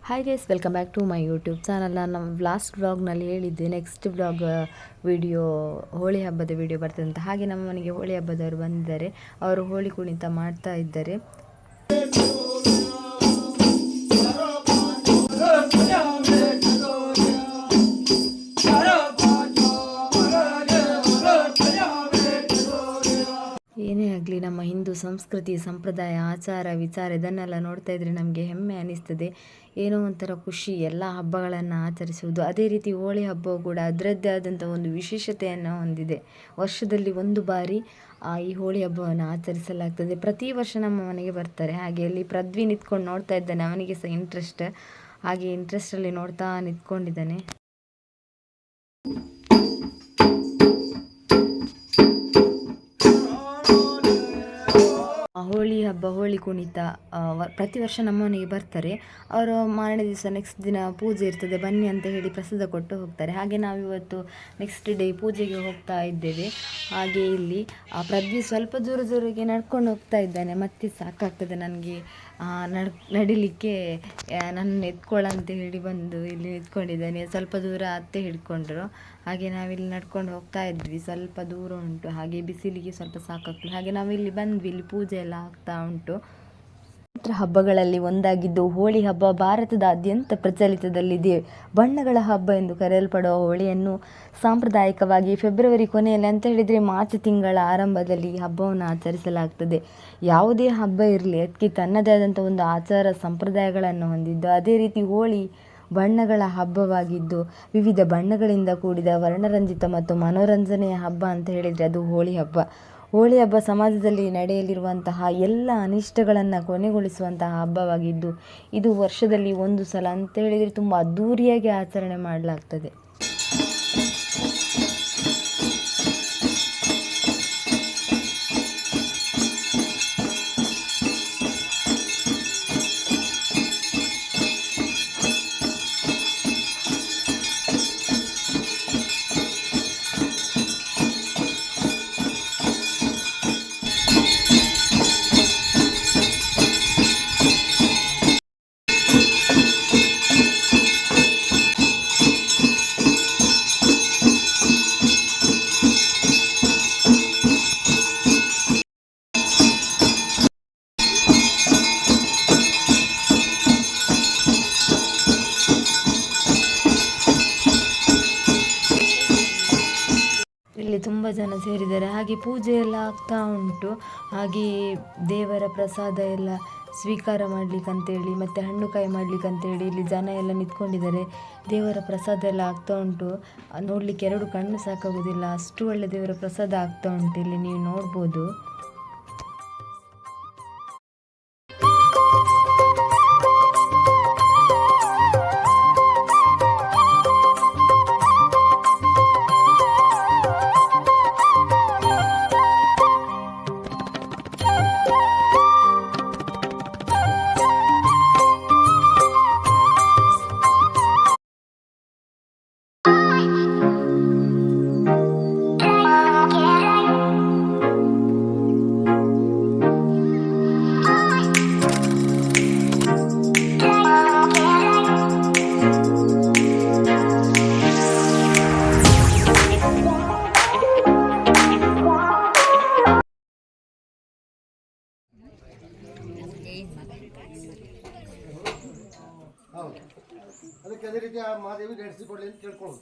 Hi guys, welcome back to my YouTube channel. ನಾನು last ವ್ಲಾಗ್ನಲ್ಲಿ ಹೇಳಿದ್ದೆ ನೆಕ್ಸ್ಟ್ ವ್ಲಾಗ್ ವಿಡಿಯೋ ಹೋಳಿ ಹಬ್ಬದ ವಿಡಿಯೋ ಬರ್ತದೆ ಅಂತ. ಹಾಗೆ ನಮ್ಮ ಮನೆಗೆ ಹೋಳಿ ಹಬ್ಬದವರು ಬಂದಿದ್ದಾರೆ. ಅವರು ಹೋಳಿ ಕುಣಿತ ಮಾಡ್ತಾ ಇದ್ದಾರೆ. ಏನೇ ಆಗಲಿ, ನಮ್ಮ ಹಿಂದೂ ಸಂಸ್ಕೃತಿ, ಸಂಪ್ರದಾಯ, ಆಚಾರ, ವಿಚಾರ ಇದನ್ನೆಲ್ಲ ನೋಡ್ತಾ ಇದ್ರೆ ನಮಗೆ ಹೆಮ್ಮೆ ಅನಿಸ್ತದೆ. ಏನೋ ಒಂಥರ ಖುಷಿ ಎಲ್ಲ ಹಬ್ಬಗಳನ್ನು ಆಚರಿಸುವುದು. ಅದೇ ರೀತಿ ಹೋಳಿ ಹಬ್ಬವು ಕೂಡ ಅದರದ್ದೇ ಆದಂಥ ಒಂದು ವಿಶೇಷತೆಯನ್ನು ಹೊಂದಿದೆ. ವರ್ಷದಲ್ಲಿ ಒಂದು ಬಾರಿ ಈ ಹೋಳಿ ಹಬ್ಬವನ್ನು ಆಚರಿಸಲಾಗ್ತದೆ. ಪ್ರತಿ ವರ್ಷ ನಮ್ಮ ಮನೆಗೆ ಬರ್ತಾರೆ. ಹಾಗೆ ಅಲ್ಲಿ ಪೃಥ್ವಿ ನಿಂತ್ಕೊಂಡು ನೋಡ್ತಾ ಇದ್ದಾನೆ. ಅವನಿಗೆ ಸಹ ಇಂಟ್ರೆಸ್ಟ್. ಹಾಗೆ ಇಂಟ್ರೆಸ್ಟಲ್ಲಿ ನೋಡ್ತಾ ನಿಂತ್ಕೊಂಡಿದ್ದಾನೆ. ಹೋಳಿ ಹಬ್ಬ, ಹೋಳಿ ಕುಣಿತ ಪ್ರತಿ ವರ್ಷ ನಮ್ಮ ಮನೆಗೆ ಬರ್ತಾರೆ. ಅವರು ಮಾರನೇ ದಿವಸ ನೆಕ್ಸ್ಟ್ ದಿನ ಪೂಜೆ ಇರ್ತದೆ, ಬನ್ನಿ ಅಂತ ಹೇಳಿ ಪ್ರಸಾದ ಕೊಟ್ಟು ಹೋಗ್ತಾರೆ. ಹಾಗೆ ನಾವಿವತ್ತು ನೆಕ್ಸ್ಟ್ ಡೇ ಪೂಜೆಗೆ ಹೋಗ್ತಾ ಇದ್ದೇವೆ. ಹಾಗೆ ಇಲ್ಲಿ ಪೃಥ್ವಿ ಸ್ವಲ್ಪ ದೂರಕ್ಕೆ ನಡ್ಕೊಂಡು ಹೋಗ್ತಾ ಇದ್ದಾನೆ. ಮತ್ತೆ ಸಾಕಾಗ್ತದೆ ನನಗೆ ನಡಿಲಿಕ್ಕೆ, ನನ್ನ ಎತ್ಕೊಳ್ಳಂತ ಹೇಳಿ ಬಂದು ಇಲ್ಲಿ ನಿಂತ್ಕೊಂಡಿದ್ದಾನೆ. ಸ್ವಲ್ಪ ದೂರ ಅತ್ತೆ ಹಿಡ್ಕೊಂಡ್ರು. ಹಾಗೆ ನಾವಿಲ್ಲಿ ನಡ್ಕೊಂಡು ಹೋಗ್ತಾ ಇದ್ವಿ. ಸ್ವಲ್ಪ ದೂರ ಉಂಟು, ಹಾಗೆ ಬಿಸಿಲಿಗೆ ಸ್ವಲ್ಪ ಸಾಕಾಗ್ತದೆ. ಹಾಗೆ ನಾವಿಲ್ಲಿ ಬಂದ್ವಿ. ಇಲ್ಲಿ ಪೂಜೆ ಎಲ್ಲ ಆಗ್ತಾ ಉಂಟು. ಹಬ್ಬಗಳಲ್ಲಿ ಒಂದಾಗಿದ್ದು ಹೋಳಿ ಹಬ್ಬ ಭಾರತದಾದ್ಯಂತ ಪ್ರಚಲಿತದಲ್ಲಿದೆ. ಬಣ್ಣಗಳ ಹಬ್ಬ ಎಂದು ಕರೆಯಲ್ಪಡುವ ಹೋಳಿಯನ್ನು ಸಾಂಪ್ರದಾಯಿಕವಾಗಿ ಫೆಬ್ರವರಿ ಕೊನೆಯಲ್ಲಿ, ಅಂತ ಹೇಳಿದರೆ ಮಾರ್ಚ್ ತಿಂಗಳ ಆರಂಭದಲ್ಲಿ ಈ ಹಬ್ಬವನ್ನು ಆಚರಿಸಲಾಗ್ತದೆ. ಯಾವುದೇ ಹಬ್ಬ ಇರಲಿ, ಅದಕ್ಕೆ ತನ್ನದೇ ಆದಂಥ ಒಂದು ಆಚಾರ ಸಂಪ್ರದಾಯಗಳನ್ನು ಹೊಂದಿದ್ದು. ಅದೇ ರೀತಿ ಹೋಳಿ ಬಣ್ಣಗಳ ಹಬ್ಬವಾಗಿದ್ದು, ವಿವಿಧ ಬಣ್ಣಗಳಿಂದ ಕೂಡಿದ ವರ್ಣರಂಜಿತ ಮತ್ತು ಮನೋರಂಜನೆಯ ಹಬ್ಬ ಅಂತ ಹೇಳಿದರೆ ಅದು ಹೋಳಿ ಹಬ್ಬ. ಹೋಳಿ ಹಬ್ಬ ಸಮಾಜದಲ್ಲಿ ನಡೆಯಲಿರುವಂತಹ ಎಲ್ಲ ಅನಿಷ್ಟಗಳನ್ನು ಕೊನೆಗೊಳಿಸುವಂತಹ ಹಬ್ಬವಾಗಿದ್ದು, ಇದು ವರ್ಷದಲ್ಲಿ ಒಂದು ಸಲ ಅಂತ ಹೇಳಿದರೆ ತುಂಬ ಅದ್ಧೂರಿಯಾಗಿ ಆಚರಣೆ ಮಾಡಲಾಗ್ತದೆ. ಇಲ್ಲಿ ತುಂಬ ಜನ ಸೇರಿದ್ದಾರೆ. ಹಾಗೆ ಪೂಜೆ ಎಲ್ಲ ಆಗ್ತಾ ಉಂಟು. ಹಾಗೆ ದೇವರ ಪ್ರಸಾದ ಎಲ್ಲ ಸ್ವೀಕಾರ ಮಾಡಲಿಕ್ಕಂತೇಳಿ, ಮತ್ತು ಹಣ್ಣು ಕಾಯಿ ಮಾಡಲಿಕ್ಕಂತೇಳಿ ಇಲ್ಲಿ ಜನ ಎಲ್ಲ ನಿಂತ್ಕೊಂಡಿದ್ದಾರೆ. ದೇವರ ಪ್ರಸಾದ ಎಲ್ಲ ಆಗ್ತಾ ಉಂಟು. ನೋಡಲಿಕ್ಕೆ ಎರಡು ಕಣ್ಣು ಸಾಕಾಗೋದಿಲ್ಲ, ಅಷ್ಟು ಒಳ್ಳೆ ದೇವರ ಪ್ರಸಾದ ಆಗ್ತಾ ಉಂಟು. ಇಲ್ಲಿ ನೀವು ನೋಡ್ಬೋದು. ಅದಕ್ಕೆ ಅದೇ ರೀತಿ ಆ ಮಹಾದೇವಿ ನಡೆಸಿಕೊಡ್ಲಿ ಅಂತ ಕೇಳ್ಕೊಳ್ಳೋದು.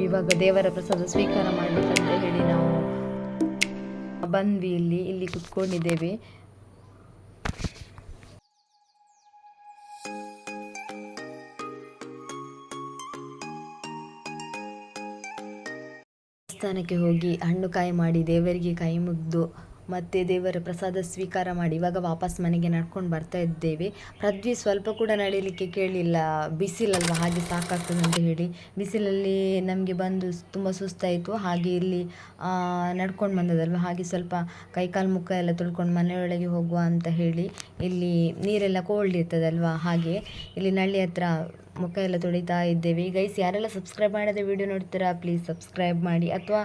ಇವಾಗ ದೇವರ ಪ್ರಸಾದ ಸ್ವೀಕಾರ ಮಾಡಲಿಕ್ಕಂತ ಹೇಳಿ ನಾವು ಬಂದ್ವಿ. ಇಲ್ಲಿ ಕುತ್ಕೊಂಡಿದ್ದೇವೆ. ದೇವಸ್ಥಾನಕ್ಕೆ ಹೋಗಿ ಹಣ್ಣು ಕಾಯಿ ಮಾಡಿ ದೇವರಿಗೆ ಕೈ ಮುಗಿದು ಮತ್ತು ದೇವರ ಪ್ರಸಾದ ಸ್ವೀಕಾರ ಮಾಡಿ ಇವಾಗ ವಾಪಸ್ ಮನೆಗೆ ನಡ್ಕೊಂಡು ಬರ್ತಾ ಇದ್ದೇವೆ. ಪೃಥ್ವಿ ಸ್ವಲ್ಪ ಕೂಡ ನಡೀಲಿಕ್ಕೆ ಕೇಳಿಲ್ಲ, ಬಿಸಿಲಲ್ವ ಹಾಗೆ ಸಾಕಾಗ್ತದೆ ಅಂತ ಹೇಳಿ. ಬಿಸಿಲಲ್ಲಿ ನಮಗೆ ಬಂದು ತುಂಬ ಸುಸ್ತಾಯಿತು. ಹಾಗೆ ಇಲ್ಲಿ ನಡ್ಕೊಂಡು ಬಂದದಲ್ವ, ಹಾಗೆ ಸ್ವಲ್ಪ ಕೈಕಾಲು ಮುಖ ಎಲ್ಲ ತೊಳ್ಕೊಂಡು ಮನೆಯೊಳಗೆ ಹೋಗುವ ಅಂತ ಹೇಳಿ ಇಲ್ಲಿ ನೀರೆಲ್ಲ ಕೋಲ್ಡ್ ಇರ್ತದಲ್ವ, ಹಾಗೆ ಇಲ್ಲಿ ನಳ್ಳಿ ಹತ್ರ ಮುಖ ಎಲ್ಲ ತೊಳಿತಾ ಇದ್ದೇವೆ. ಗೈಸ್, ಯಾರೆಲ್ಲ ಸಬ್ಸ್ಕ್ರೈಬ್ ಮಾಡದೆ ವಿಡಿಯೋ ನೋಡ್ತೀರಾ ಪ್ಲೀಸ್ ಸಬ್ಸ್ಕ್ರೈಬ್ ಮಾಡಿ, ಅಥವಾ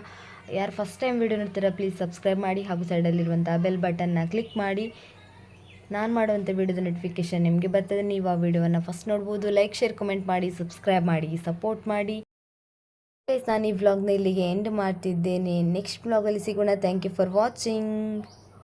ಯಾರು ಫಸ್ಟ್ ಟೈಮ್ ವಿಡಿಯೋ ನೋಡ್ತೀರಾ ಪ್ಲೀಸ್ ಸಬ್ಸ್ಕ್ರೈಬ್ ಮಾಡಿ, ಹಾಗೂ ಸೈಡಲ್ಲಿರುವಂಥ ಬೆಲ್ ಬಟನ್ನ ಕ್ಲಿಕ್ ಮಾಡಿ. ನಾನು ಮಾಡುವಂಥ ವಿಡಿಯೋದ ನೋಟಿಫಿಕೇಷನ್ ನಿಮಗೆ ಬರ್ತದೆ. ನೀವು ಆ ವಿಡಿಯೋವನ್ನು ಫಸ್ಟ್ ನೋಡ್ಬೋದು. ಲೈಕ್, ಶೇರ್, ಕಮೆಂಟ್ ಮಾಡಿ, ಸಬ್ಸ್ಕ್ರೈಬ್ ಮಾಡಿ, ಸಪೋರ್ಟ್ ಮಾಡಿ. ಗೈಸ್, ನಾನು ಈ ವ್ಲಾಗ್ನ ಇಲ್ಲಿಗೆ ಎಂಡ್ ಮಾಡ್ತಿದ್ದೇನೆ. ನೆಕ್ಸ್ಟ್ ವ್ಲಾಗಲ್ಲಿ ಸಿಗೋಣ. Thank you for watching.